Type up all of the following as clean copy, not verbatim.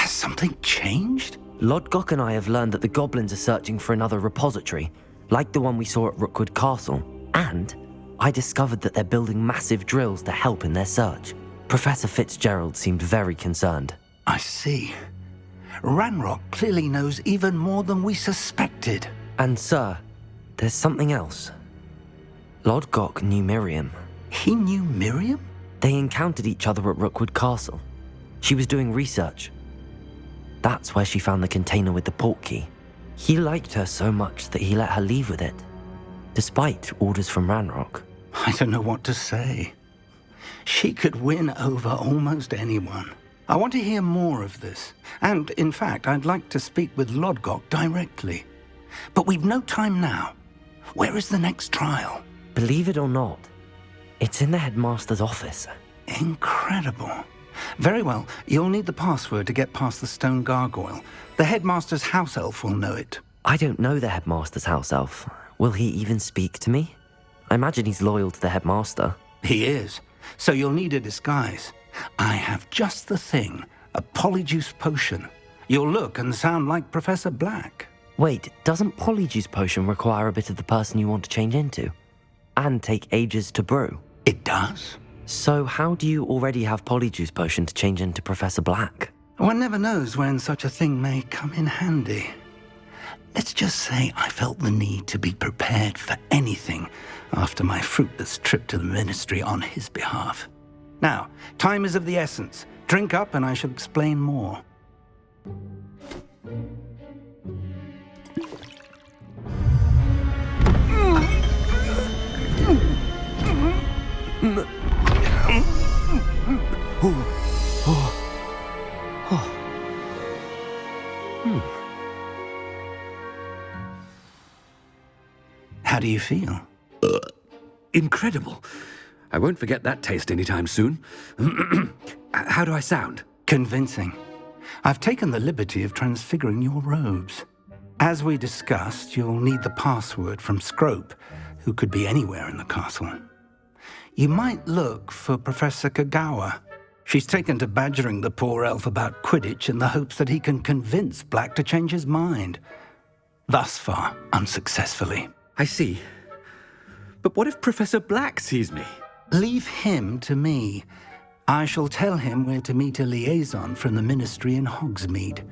Has something changed? Lodgok and I have learned that the goblins are searching for another repository, like the one we saw at Rookwood Castle. And I discovered that they're building massive drills to help in their search. Professor Fitzgerald seemed very concerned. I see. Ranrock clearly knows even more than we suspected. And sir, there's something else. Lodgok knew Miriam. He knew Miriam? They encountered each other at Rookwood Castle. She was doing research. That's where she found the container with the portkey. He liked her so much that he let her leave with it, despite orders from Ranrock. I don't know what to say. She could win over almost anyone. I want to hear more of this. And, in fact, I'd like to speak with Lodgok directly. But we've no time now. Where is the next trial? Believe it or not, it's in the headmaster's office. Incredible. Very well, you'll need the password to get past the stone gargoyle. The headmaster's house elf will know it. I don't know the headmaster's house elf. Will he even speak to me? I imagine he's loyal to the headmaster. He is. So you'll need a disguise. I have just the thing. A polyjuice potion. You'll look and sound like Professor Black. Wait, doesn't polyjuice potion require a bit of the person you want to change into? And take ages to brew? It does. So how do you already have polyjuice potion to change into Professor Black? One never knows when such a thing may come in handy. Let's just say I felt the need to be prepared for anything after my fruitless trip to the ministry on his behalf. Now, time is of the essence. Drink up and I shall explain more. How do you feel? Incredible. I won't forget that taste anytime soon. How do I sound? Convincing. I've taken the liberty of transfiguring your robes. As we discussed, you'll need the password from Scrope, who could be anywhere in the castle. You might look for Professor Kagawa. She's taken to badgering the poor elf about Quidditch in the hopes that he can convince Black to change his mind. Thus far, unsuccessfully. I see. But what if Professor Black sees me? Leave him to me. I shall tell him where to meet a liaison from the ministry in Hogsmeade.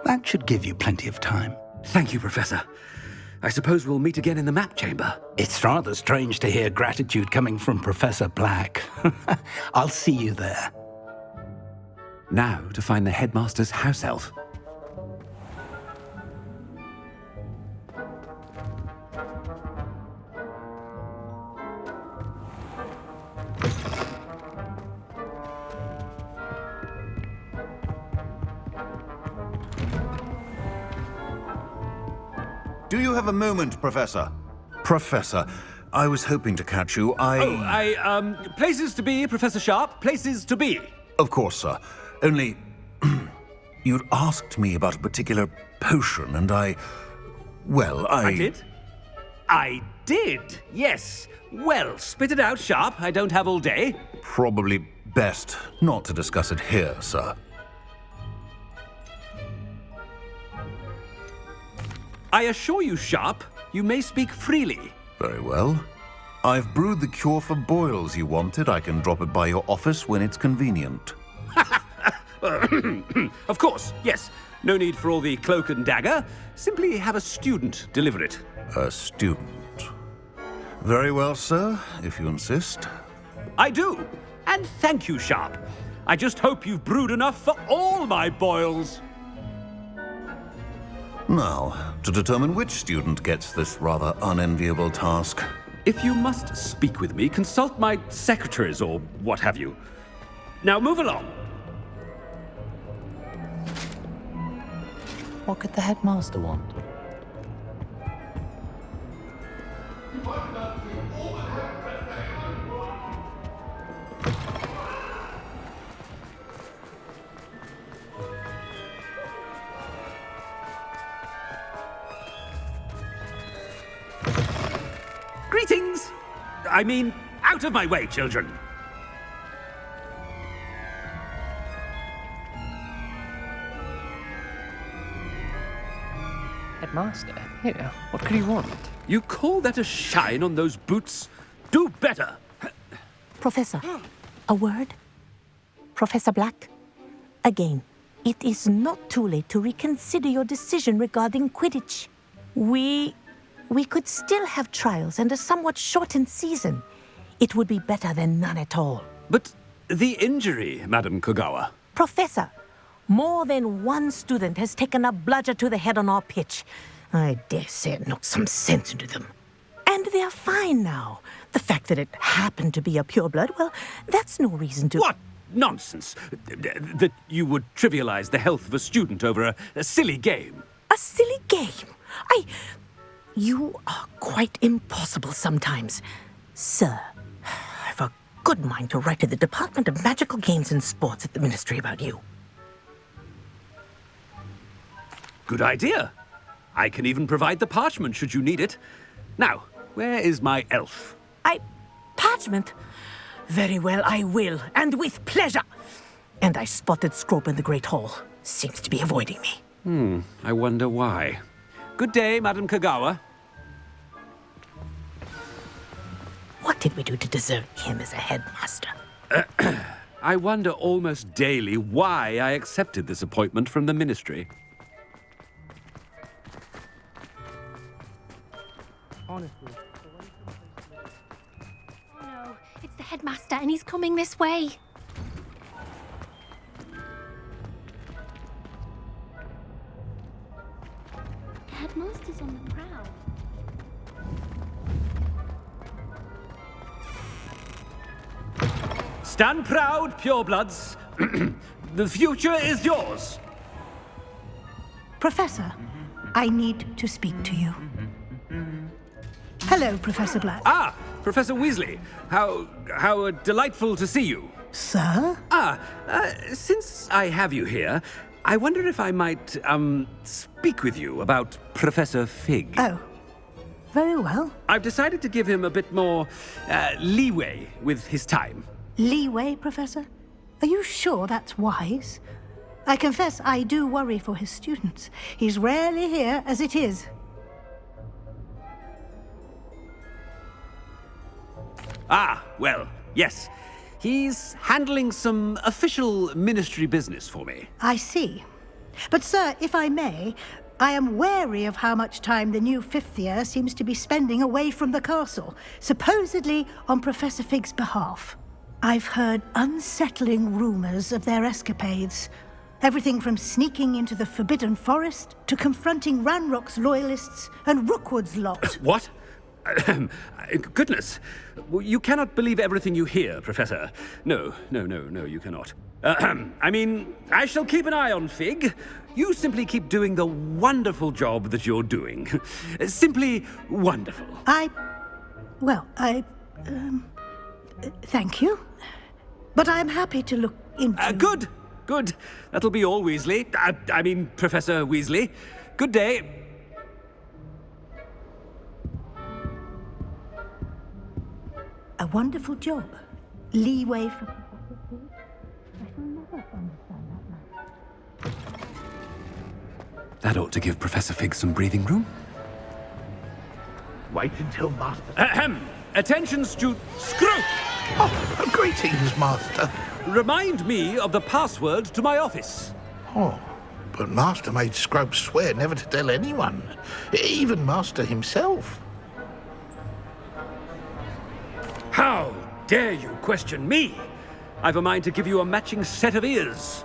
That should give you plenty of time. Thank you, Professor. I suppose we'll meet again in the map chamber. It's rather strange to hear gratitude coming from Professor Black. I'll see you there. Now to find the headmaster's house elf. Do you have a moment, Professor? Professor, I was hoping to catch you. Places to be, Professor Sharp. Places to be. Of course, sir. Only, you'd asked me about a particular potion, and I did? I did, yes. Well, spit it out, Sharp. I don't have all day. Probably best not to discuss it here, sir. I assure you, Sharp, you may speak freely. Very well. I've brewed the cure for boils you wanted. I can drop it by your office when it's convenient. Of course, yes. No need for all the cloak and dagger. Simply have a student deliver it. A student. Very well, sir, if you insist. I do. And thank you, Sharp. I just hope you've brewed enough for all my boils. Now, to determine which student gets this rather unenviable task. If you must speak with me, consult my secretaries or what have you. Now move along. What could the headmaster want? Greetings! I mean, out of my way, children. Headmaster, here, what could you want? You call that a shine on those boots? Do better! Professor, a word? Professor Black, again, it is not too late to reconsider your decision regarding Quidditch. We could still have trials and a somewhat shortened season. It would be better than none at all. But the injury, Madam Kogawa. Professor, more than one student has taken a bludger to the head on our pitch. I dare say it knocked some sense into them. And they're fine now. The fact that it happened to be a pureblood, well, that's no reason to... What nonsense! That you would trivialize the health of a student over a silly game. A silly game? You are quite impossible sometimes. Sir, I've a good mind to write to the Department of Magical Games and Sports at the Ministry about you. Good idea. I can even provide the parchment should you need it. Now, where is my elf? Parchment? Very well, I will, and with pleasure. And I spotted Scrope in the Great Hall. Seems to be avoiding me. I wonder why. Good day, Madam Kogawa. What did we do to deserve him as a headmaster? I wonder almost daily why I accepted this appointment from the Ministry. Honestly. Oh no, it's the headmaster and he's coming this way. The headmaster's on the prowl. Stand proud, purebloods. The future is yours. Professor, I need to speak to you. Hello, Professor Black. Ah, Professor Weasley. How delightful to see you. Sir? Since I have you here, I wonder if I might, speak with you about Professor Fig. Oh, very well. I've decided to give him a bit more, leeway with his time. Leeway, Professor? Are you sure that's wise? I confess I do worry for his students. He's rarely here as it is. Ah, well, yes. He's handling some official ministry business for me. I see. But, sir, if I may, I am wary of how much time the new fifth year seems to be spending away from the castle, supposedly on Professor Fig's behalf. I've heard unsettling rumors of their escapades. Everything from sneaking into the Forbidden Forest to confronting Ranrock's loyalists and Rookwood's lot. What? Goodness. You cannot believe everything you hear, Professor. No, you cannot. I mean, I shall keep an eye on Fig. You simply keep doing the wonderful job that you're doing. Simply wonderful. Thank you. But I'm happy to look into... Good. That'll be all, Weasley. I mean, Professor Weasley. Good day. A wonderful job. Leeway for... I shall never understand that man. That ought to give Professor Fig some breathing room. Wait until Master... Attention, Screw! Oh, greetings, Master. Remind me of the password to my office. Oh, but Master made Scrub swear never to tell anyone, even Master himself. How dare you question me? I've a mind to give you a matching set of ears.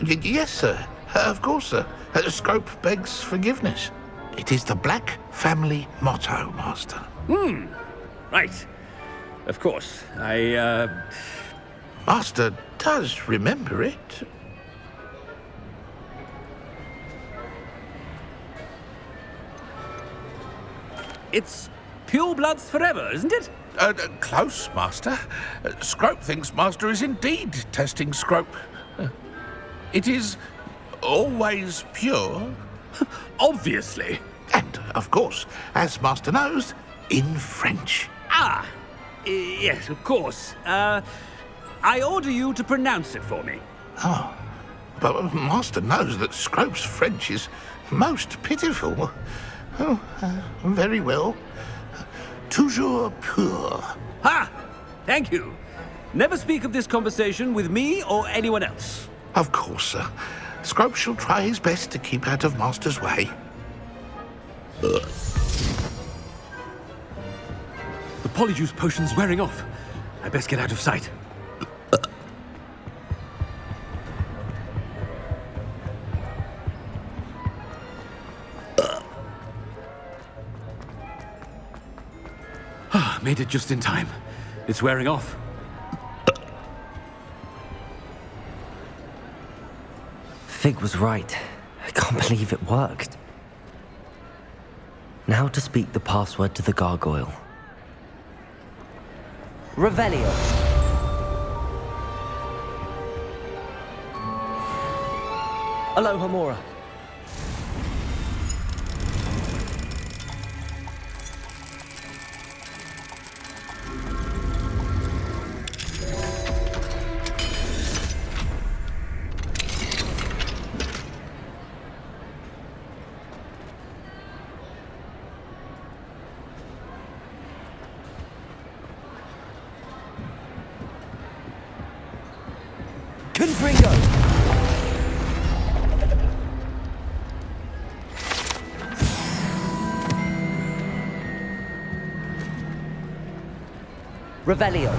Yes, sir. Of course, sir. Scrope begs forgiveness. It is the Black family motto, Master. Right. Of course. Master does remember it. It's purebloods forever, isn't it? Close, Master. Scrope thinks Master is indeed testing Scrope. It is always pure. Obviously. And, of course, as Master knows, in French. Yes, of course. I order you to pronounce it for me. but Master knows that Scrope's French is most pitiful. Oh, very well. Toujours pur. Ha! Thank you. Never speak of this conversation with me or anyone else. Of course, sir. Scrope shall try his best to keep out of Master's way. The polyjuice potion's wearing off. I best get out of sight. Made it just in time. It's wearing off. Fig was right. I can't believe it worked. Now to speak the password to the gargoyle. Revelio. Aloha Mora. Confringo! Revelio.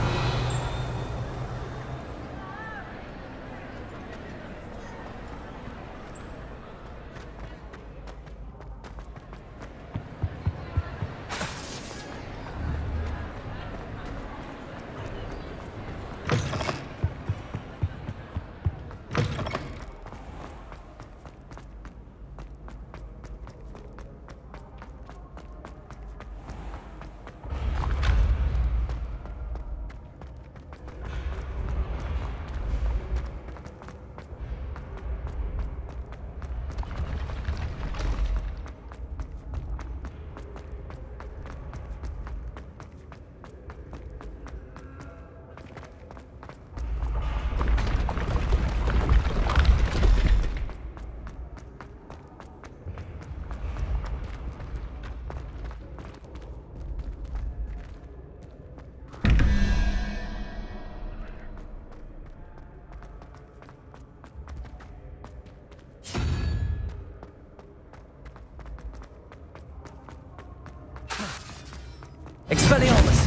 Expelliarmus!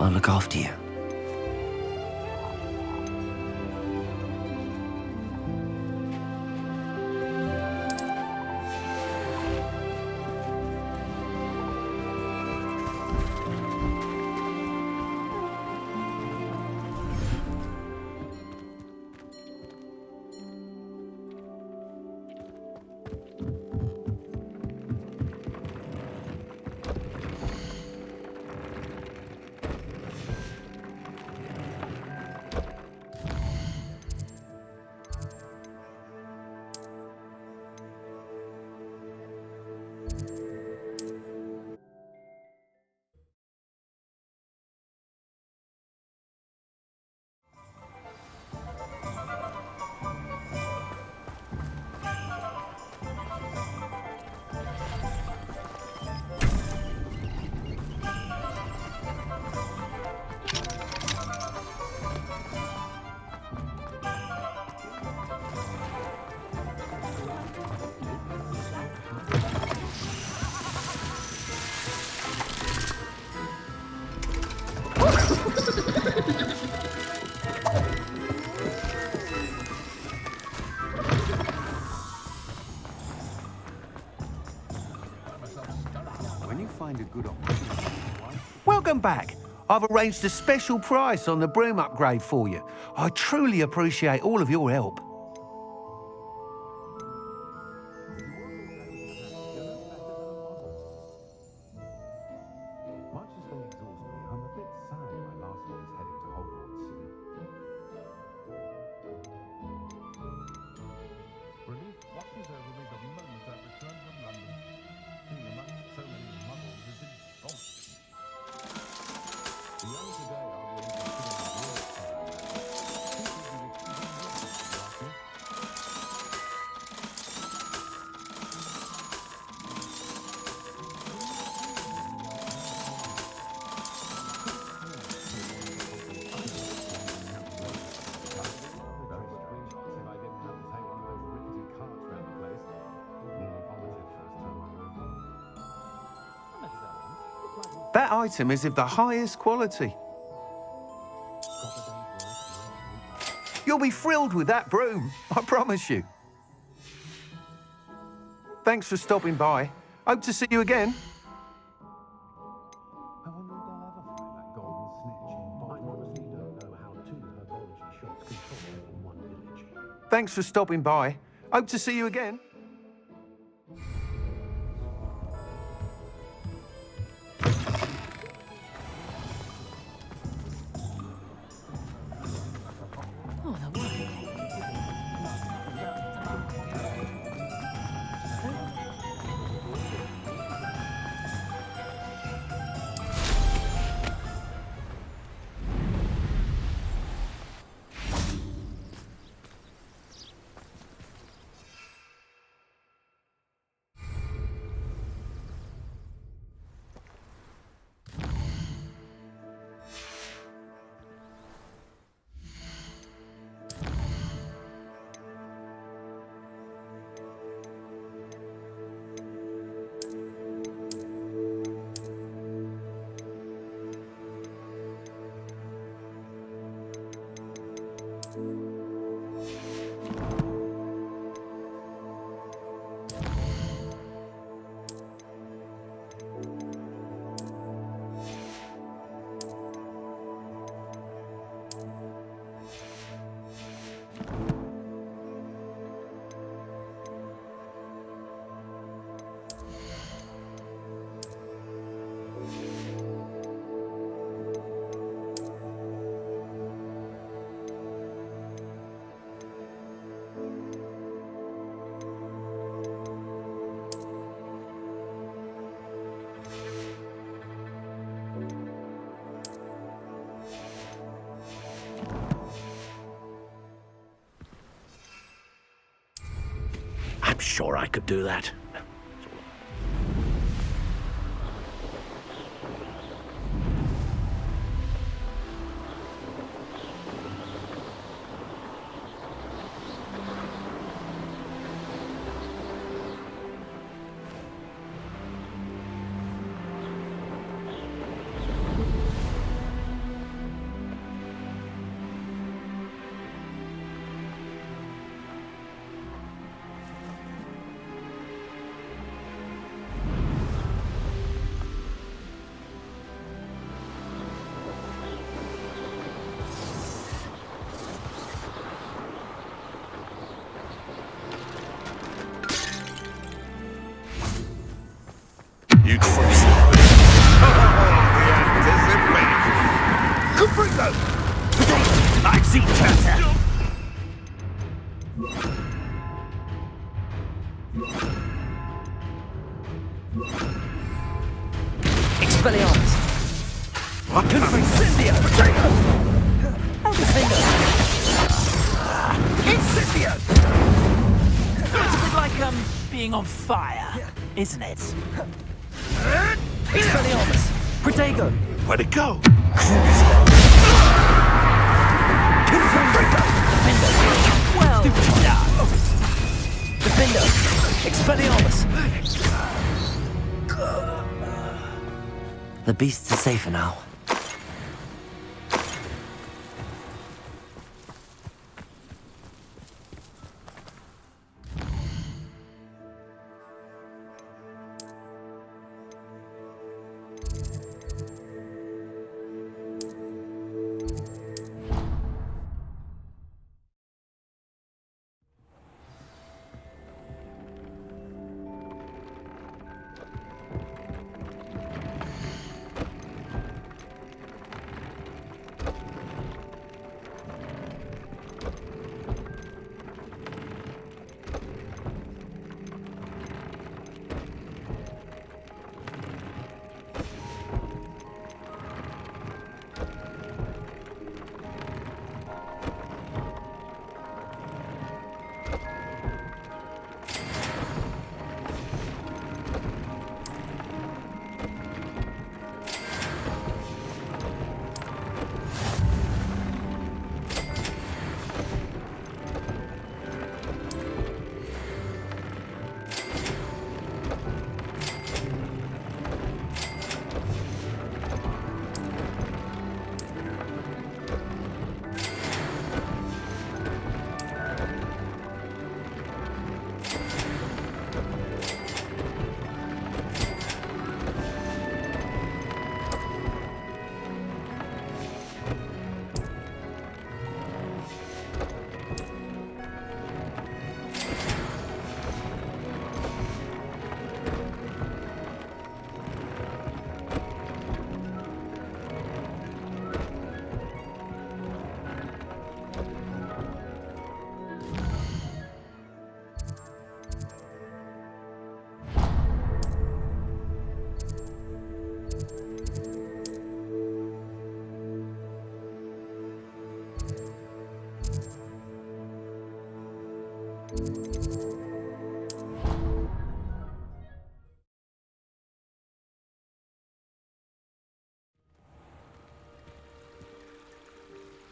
I'll look after you. Welcome back. I've arranged a special price on the broom upgrade for you. I truly appreciate all of your help. Much as they exhaust me, I'm a bit sad my last one's heading to Hogwarts soon. Relief washes over me the moment I return from London. Being among so many muggles is exhausting. The only today I'll be able to consider my work That item is of the highest quality. You'll be thrilled with that broom, I promise you. Thanks for stopping by. Hope to see you again. I wonder if they'll ever find that golden snitch. I honestly don't know how two herbology shops can concentrate in one village. Thanks for stopping by. Hope to see you again. I'm sure I could do that. I've seen better. Expelliarmus. Incendio. Elderfinger. Incendio. It's a bit like, being on fire, isn't it? Expelliarmus. Protego. Where'd it go? Well done. Defender. Expelliarmus. The beasts are safer now.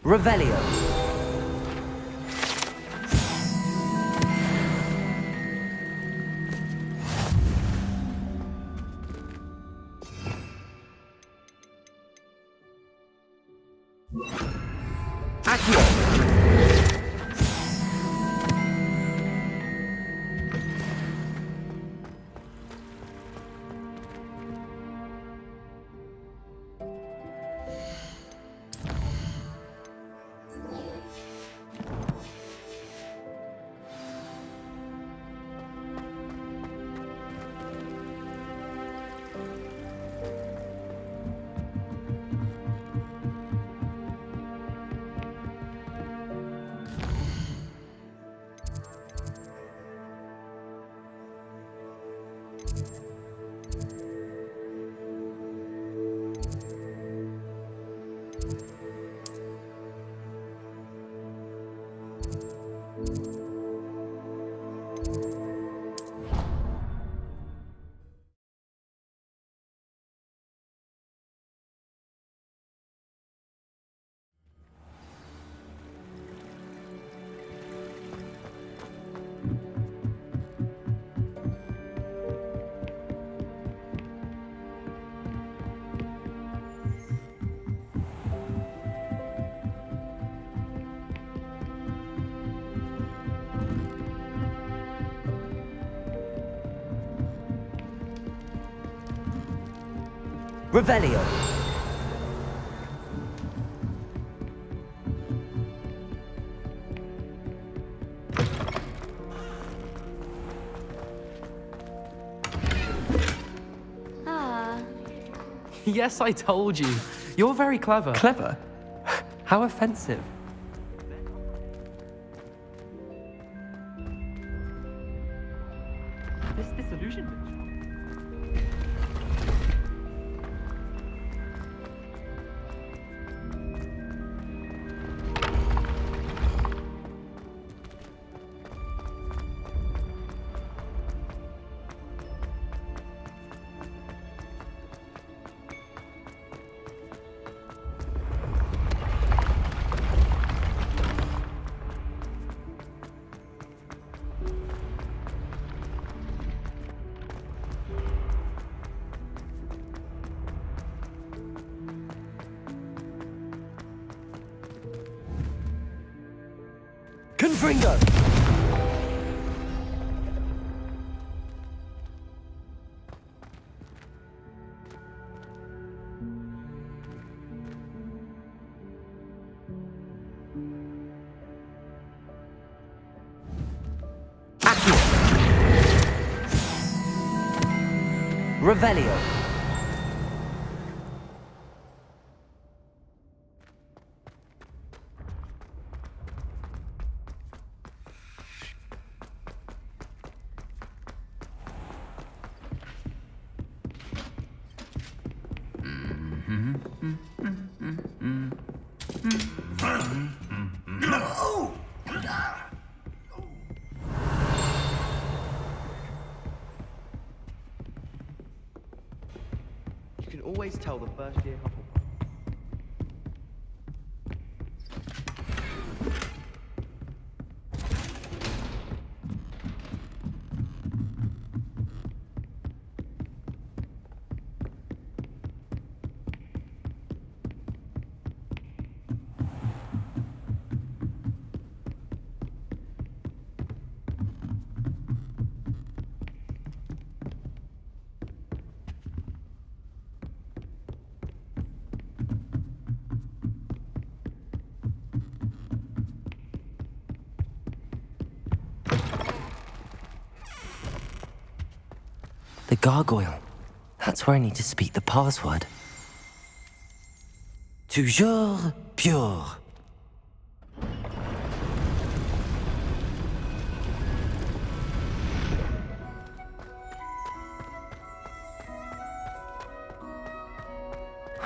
Revelio. Accio. Revelio. Yes, I told you. You're very clever. Clever? How offensive. Fringo! Revelio. You can always tell the first year Hufflepuff. The gargoyle. That's where I need to speak the password. Toujours pure.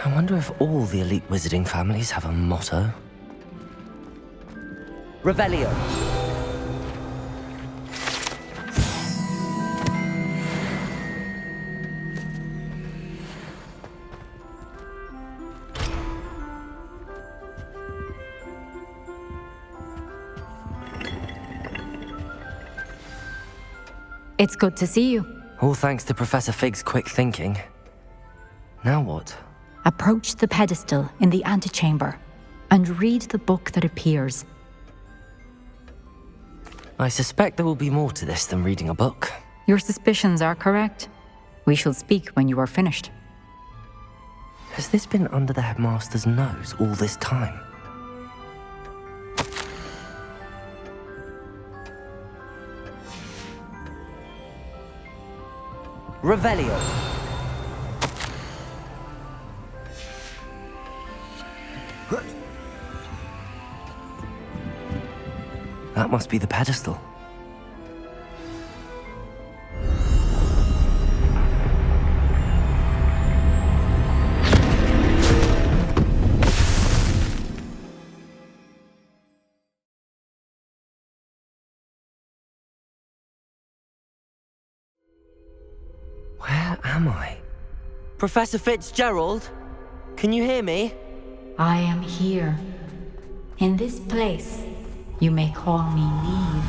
I wonder if all the elite wizarding families have a motto. Revelio. It's good to see you. All thanks to Professor Fig's quick thinking. Now what? Approach the pedestal in the antechamber and read the book that appears. I suspect there will be more to this than reading a book. Your suspicions are correct. We shall speak when you are finished. Has this been under the headmaster's nose all this time? Revelio. That must be the pedestal. Where am I? Professor Fitzgerald? Can you hear me? I am here. In this place, you may call me Neve.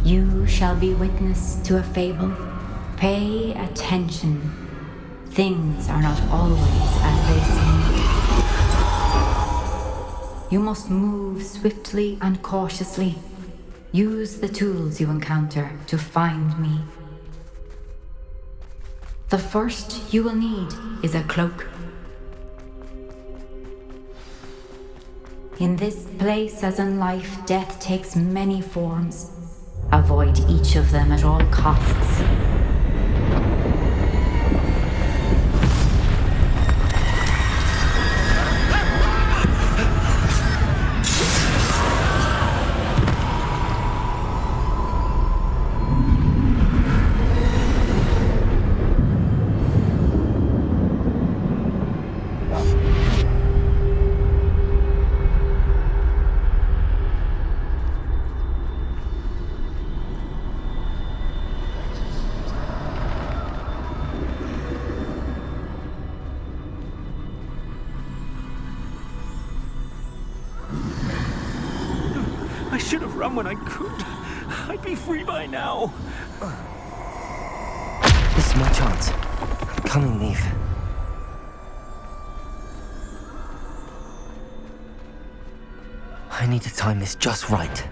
You shall be witness to a fable. Pay attention. Things are not always as they seem. You must move swiftly and cautiously. Use the tools you encounter to find me. The first you will need is a cloak. In this place, as in life, death takes many forms. Avoid each of them at all costs. I should have run when I could. I'd be free by now. This is my chance. I'm coming, Neve. I need to time this just right.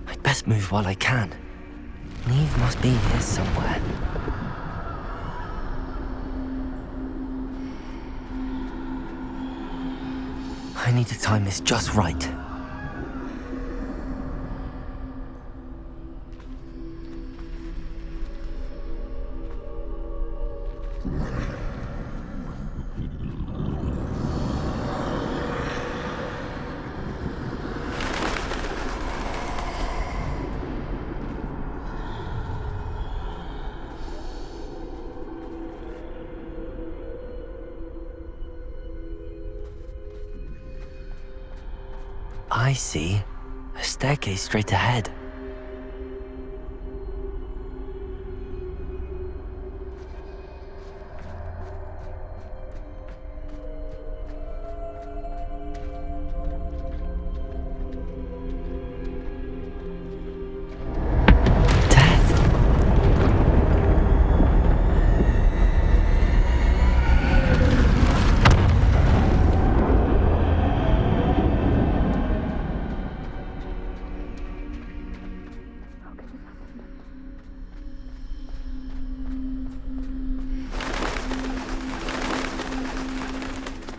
I'd best move while I can. Neve must be here somewhere. I need to time this just right. I see. A staircase straight ahead.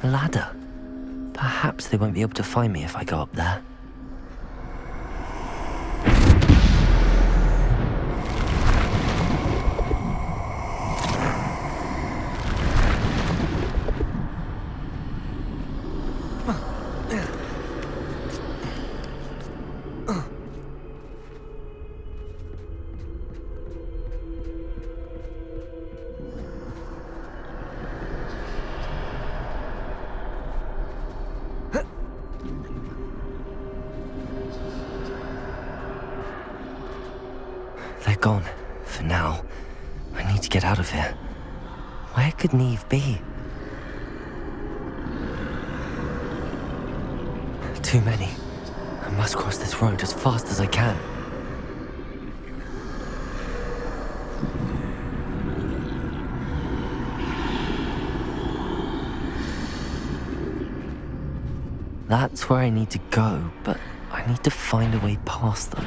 A ladder. Perhaps they won't be able to find me if I go up there. They're gone, for now. I need to get out of here. Where could Neve be? Too many. I must cross this road as fast as I can. That's where I need to go, but I need to find a way past them.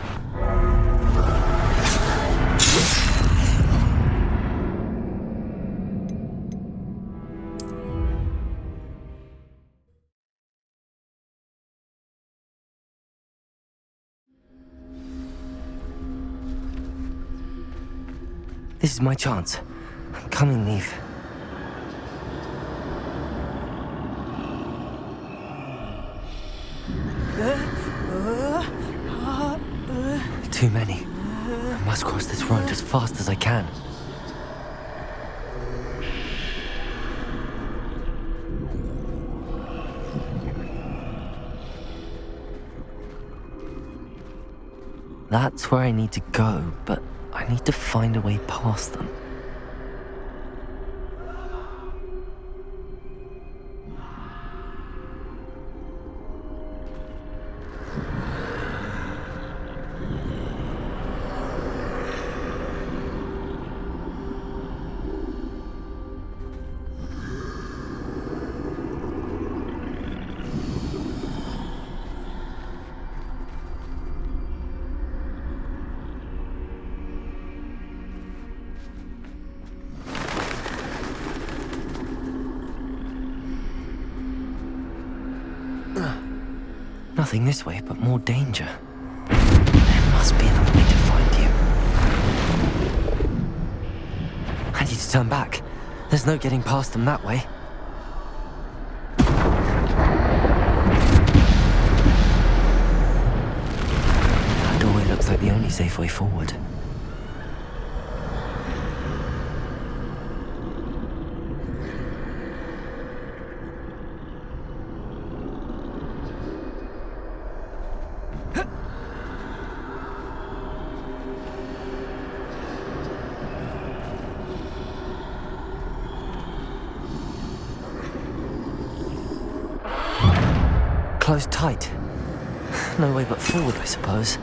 This is my chance. I'm coming, Neve. Too many. I must cross this road as fast as I can. That's where I need to go, but I need to find a way past them. Nothing this way, but more danger. There must be another way to find you. I need to turn back. There's no getting past them that way. That doorway looks like the only safe way forward. closed tight. No way but forward, I suppose.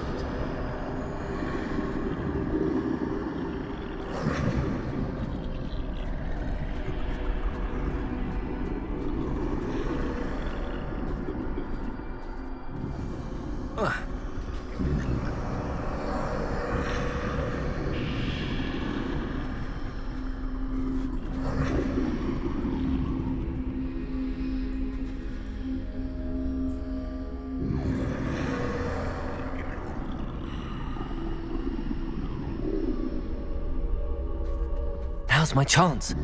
Now's my chance.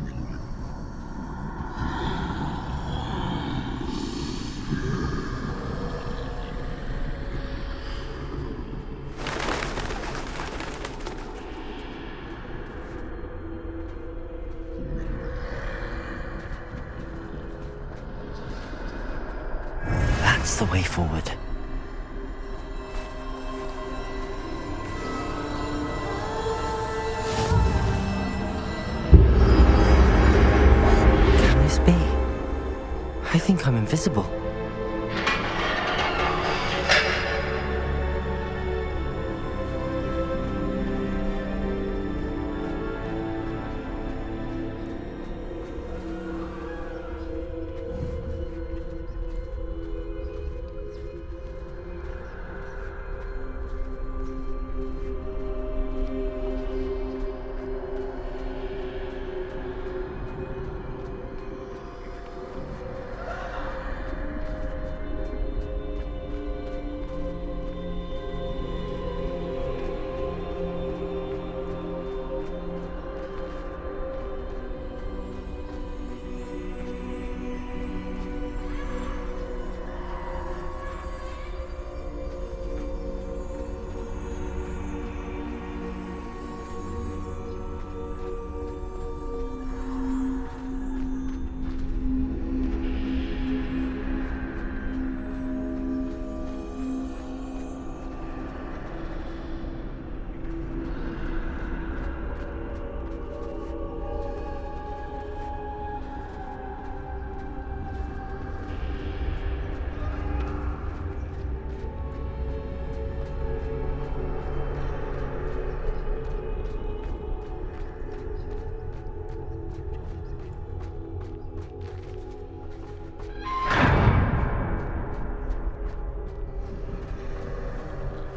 That's the way forward. I think I'm invisible.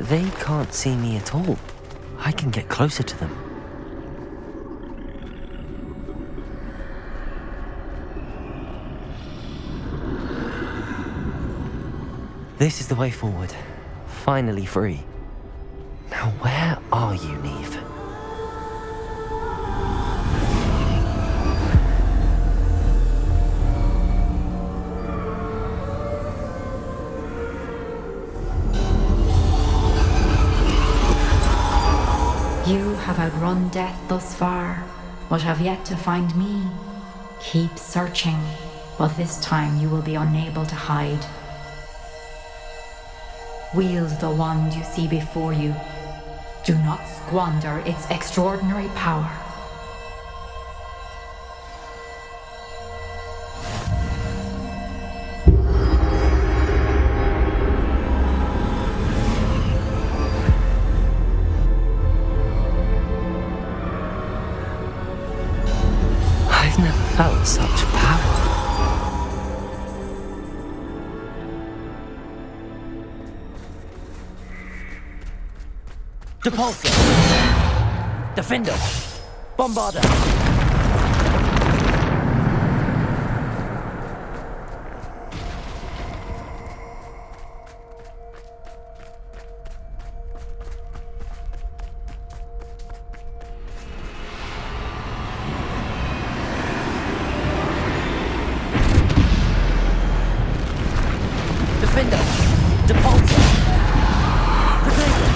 They can't see me at all. I can get closer to them. This is the way forward. Finally free. Now where are you, Neve? You have outrun death thus far, but have yet to find me. Keep searching, but this time you will be unable to hide. Wield the wand you see before you. Do not squander its extraordinary power. I've never felt such power. Depulsor! Defender! Bombarder! Defender! Depulsor! Protector!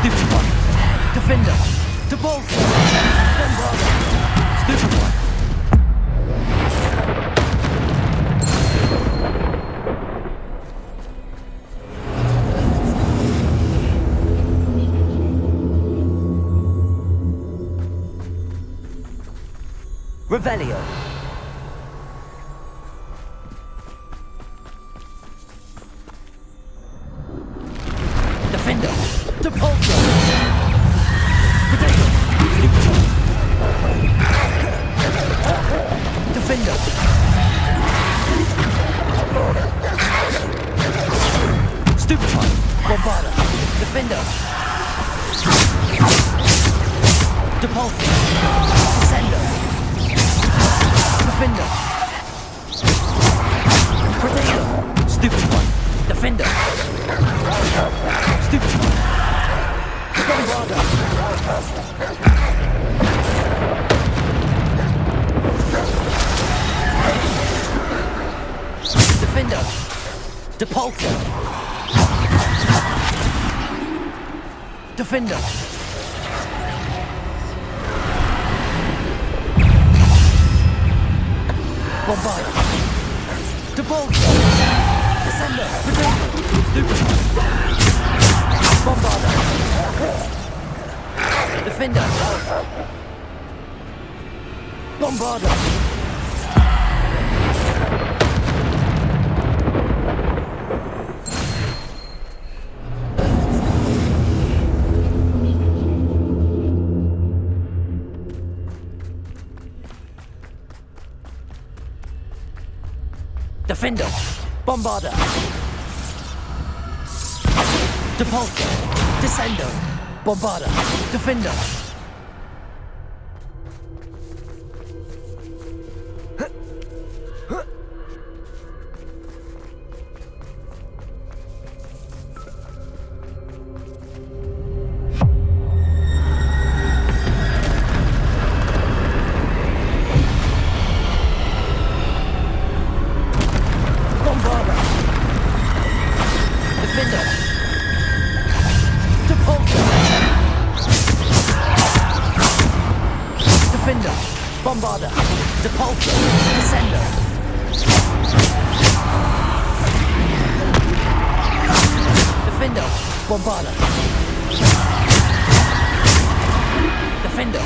Stupid one! Defender! Depulsor! Bombarder! Stupid one! Revelio! Defender. Stupefy. Bombarda. Defender. Depulse. Descender. Defender. Protego. Stupefy. Defender. Stupefy. Bombarda. Defender. Depulse. Defender. Bombarda. Depulse. Descender. Protego. Stupefy. Bombarda. Defender. Bombarda. Defender. Bombarda. Depulse. Descender. Bombarda. Defender. Bombarda. Defender. Depulse. Defender. Bombarda. Depulse. Descender. Defender. Bombarda. Defender.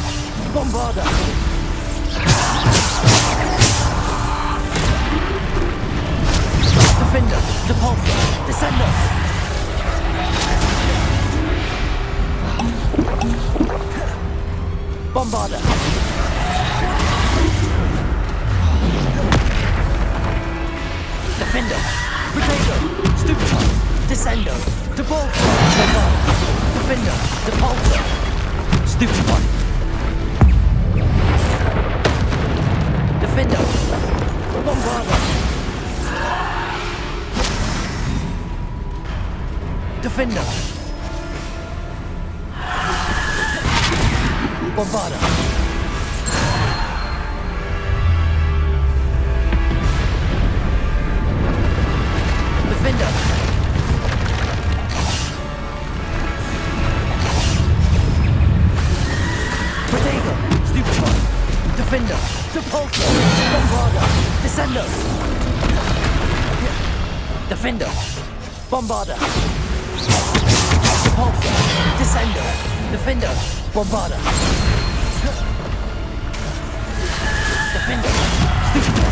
Bombarda. Defender. Depulse. Descender. Bombarda. Defender. Protego. Stupefy. Descender. Depulse. Bombarda. Defender. Depulse. Stupefy. Defender. Bombarda. Defender. Bombarda. Defender. Protego. Stupefy. Defender. Depulse. Bombarda. Descender. Defender. Bombarda. Depulse. Descender. Defender. Bombarda. Defender. Stupefy.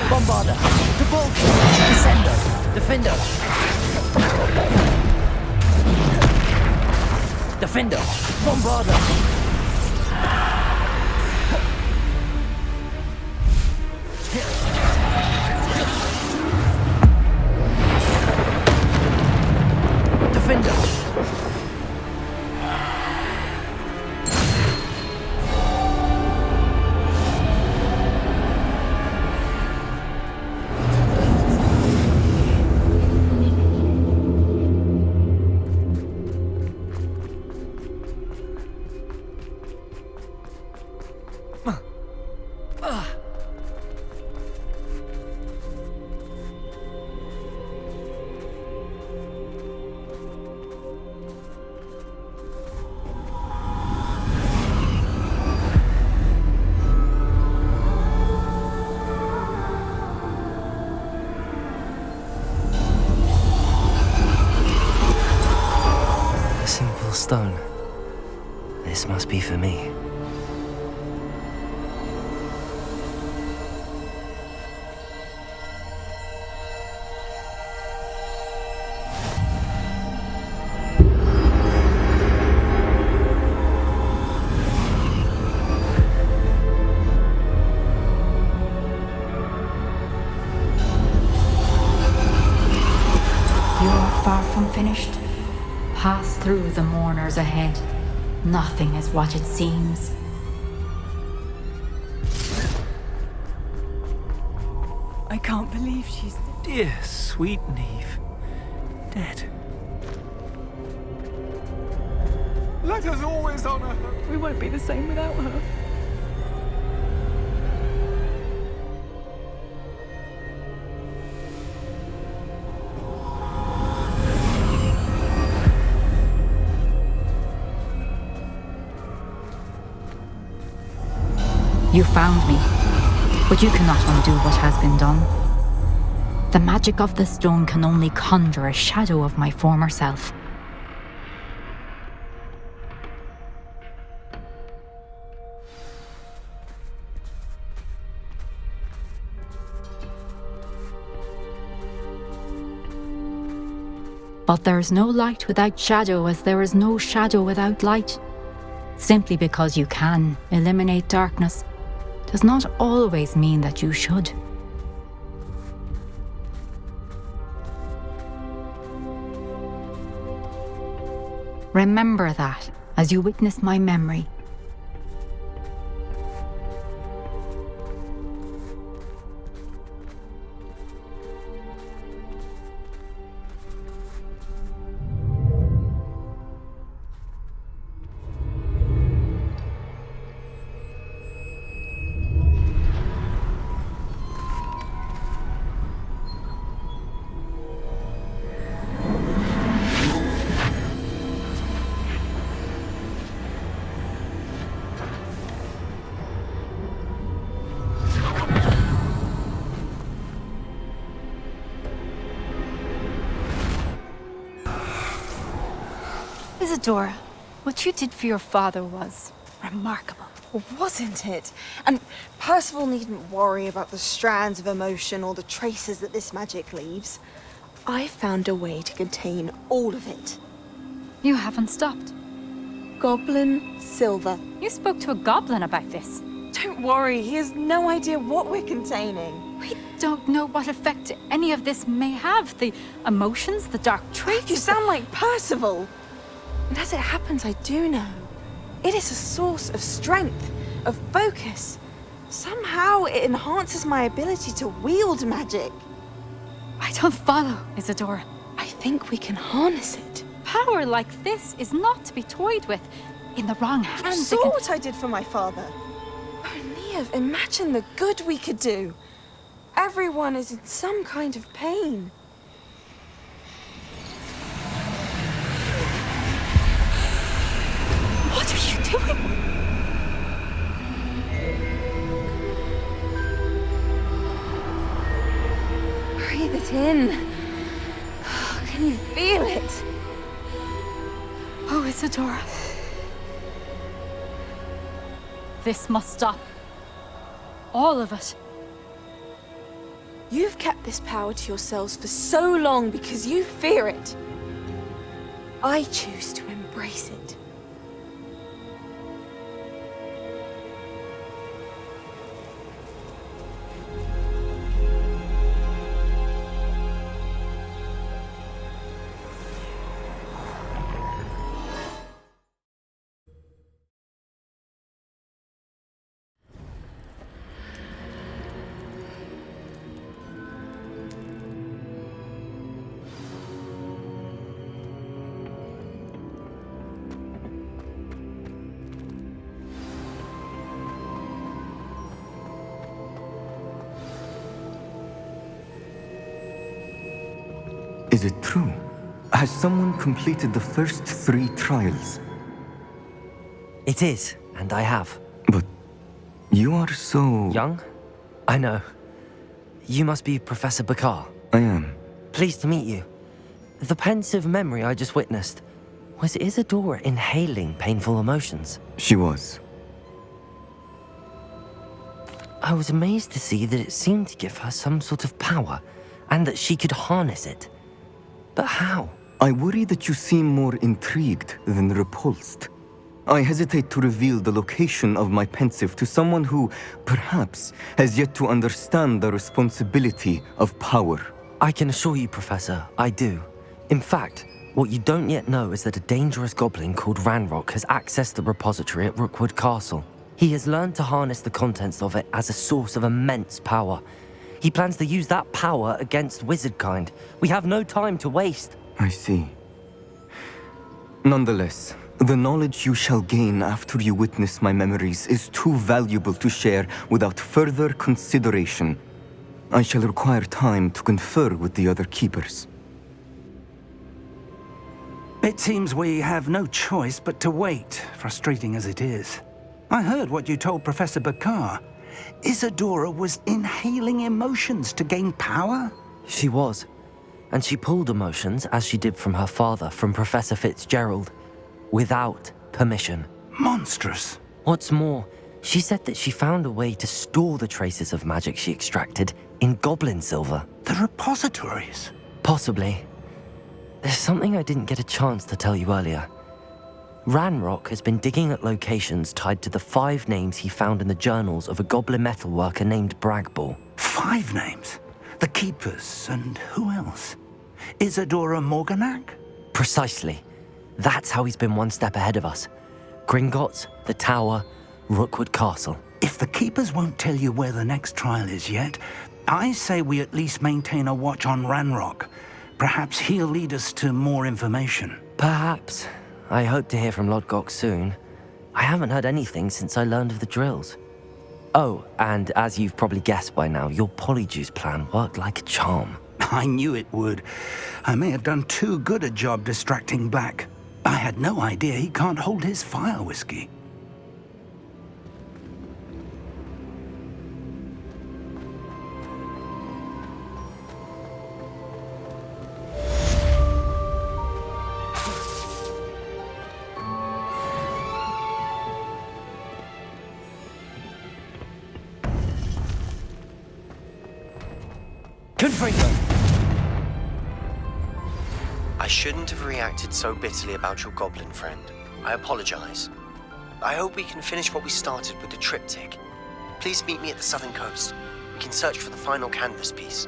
Bombarda. Depulse. Descender. Defender. Defender. Bombarda. Defender. Stone. This must be for me. finished, pass through the mourners ahead. Nothing is what it seems. I can't believe she's... Dear, sweet Neve. Dead. Let us always honor her. We won't be the same without her. You found me, but you cannot undo what has been done. The magic of the stone can only conjure a shadow of my former self. But there is no light without shadow, as there is no shadow without light. Simply because you can eliminate darkness does not always mean that you should. Remember that as you witness my memory. Isadora, what you did for your father was remarkable. Well, wasn't it? And Percival needn't worry about the strands of emotion or the traces that this magic leaves. I found a way to contain all of it. You haven't stopped. Goblin Silver. You spoke to a goblin about this. Don't worry, he has no idea what we're containing. We don't know what effect any of this may have. The emotions, the dark traits. You sound like Percival. And as it happens, I do know. It is a source of strength, of focus. Somehow it enhances my ability to wield magic. I don't follow, Isadora. I think we can harness it. Power like this is not to be toyed with. In the wrong hands, You saw what I did for my father. Oh, Neve, imagine the good we could do. Everyone is in some kind of pain. What are you doing? Breathe it in. Can you feel it? Oh, Isadora. This must stop. All of it. You've kept this power to yourselves for so long because you fear it. I choose to embrace it. Is it true? Has someone completed the first 3 trials? It is, and I have. But you are so... Young? I know. You must be Professor Bakar. I am. Pleased to meet you. The pensive memory I just witnessed, was Isadora inhaling painful emotions? She was. I was amazed to see that it seemed to give her some sort of power, and that she could harness it. But how? I worry that you seem more intrigued than repulsed. I hesitate to reveal the location of my pensive to someone who, perhaps, has yet to understand the responsibility of power. I can assure you, Professor, I do. In fact, What you don't yet know is that a dangerous goblin called Ranrock has accessed the repository at Rookwood Castle. He has learned to harness the contents of it as a source of immense power. He plans to use that power against wizardkind. We have no time to waste. I see. Nonetheless, the knowledge you shall gain after you witness my memories is too valuable to share without further consideration. I shall require time to confer with the other keepers. It seems we have no choice but to wait, frustrating as it is. I heard what you told Professor Bakar. Isadora was inhaling emotions to gain power? She was. And she pulled emotions, as she did from her father, from Professor Fitzgerald, without permission. Monstrous. What's more, she said that she found a way to store the traces of magic she extracted in goblin silver. The repositories? Possibly. There's something I didn't get a chance to tell you earlier. Ranrock has been digging at locations tied to the 5 names he found in the journals of a goblin metalworker named Bragball. 5 names? The Keepers, and who else? Isadora Morganac? Precisely. That's how he's been one step ahead of us. Gringotts, the Tower, Rookwood Castle. If the Keepers won't tell you where the next trial is yet, I say we at least maintain a watch on Ranrock. Perhaps he'll lead us to more information. Perhaps. I hope to hear from Lodgok soon. I haven't heard anything since I learned of the drills. Oh, and as you've probably guessed by now, your polyjuice plan worked like a charm. I knew it would. I may have done too good a job distracting Black. I had no idea he can't hold his fire whiskey. I shouldn't have reacted so bitterly about your goblin friend. I apologize. I hope we can finish what we started with the triptych. Please meet me at the southern coast. We can search for the final canvas piece.